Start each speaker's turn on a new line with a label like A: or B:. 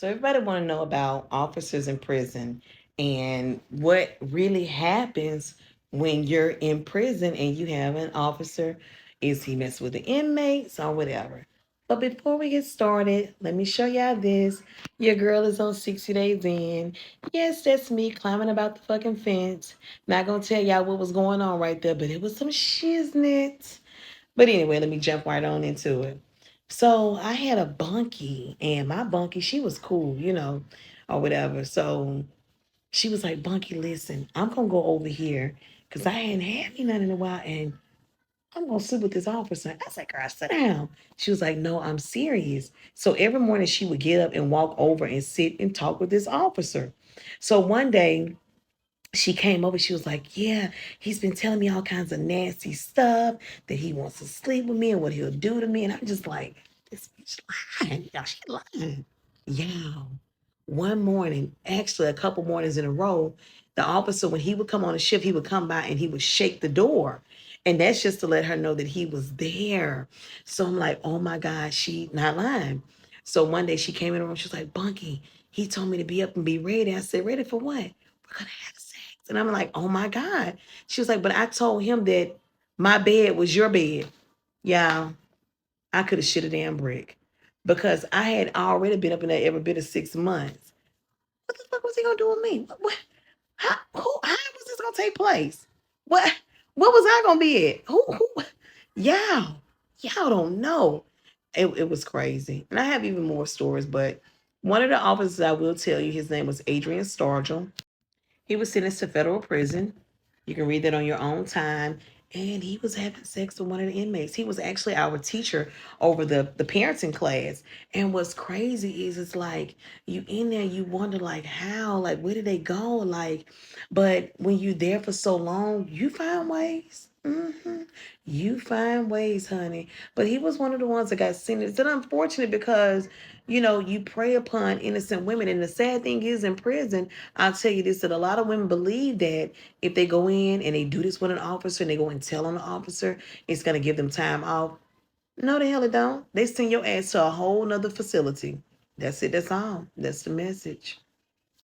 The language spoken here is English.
A: So everybody want to know about officers in prison and what really happens when you're in prison and you have an officer. Is he messing with the inmates or whatever? But before we get started, let me show y'all this. Your girl is on 60 days in. Yes, that's me climbing about the fucking fence. Not gonna tell y'all what was going on right there, but it was some shiznit. But anyway, let me jump right on into it. So I had a bunkie, and my bunkie, she was cool, or whatever. So she was like, Bunkie, listen, I'm gonna go over here because I hadn't had me none in a while, and I'm gonna sit with this officer. I said, girl, sit down. She was like, no, I'm serious. So every morning she would get up and walk over and sit and talk with this officer. So one day she came over, she was like, yeah, he's been telling me all kinds of nasty stuff, that he wants to sleep with me and what he'll do to me. And I'm just like, this bitch lying. Y'all, she lying. Yeah. One morning, actually a couple mornings in a row, the officer, when he would come on a shift, he would come by and he would shake the door. And that's just to let her know that he was there. So I'm like, oh my God, she not lying. So one day she came in the room, she was like, Bunky, he told me to be up and be ready. I said, ready for what? We're gonna have sex. And I'm like, oh my God. She was like, but I told him that my bed was your bed. Yeah, I could have shit a damn brick because I had already been up in there every bit of 6 months. What the fuck was he gonna do with me? How was this gonna take place? What what was I gonna be at? Who y'all don't know. It was crazy. And I have even more stories, but one of the officers I will tell you, his name was Adrian Stargell. He was sentenced to federal prison. You can read that on your own time. And he was having sex with one of the inmates. He was actually our teacher over the parenting class. And what's crazy is it's like you in there, you wonder like how, like where did they go? Like, but when you're there for so long, you find ways. You find ways, honey. But he was one of the ones that got sentenced. It's unfortunate because you prey upon innocent women. And the sad thing is in prison, I'll tell you this, that a lot of women believe that if they go in and they do this with an officer and they go and tell on the officer, it's going to give them time off. No, the hell it don't. They send your ass to a whole nother facility. That's it. That's all. That's the message.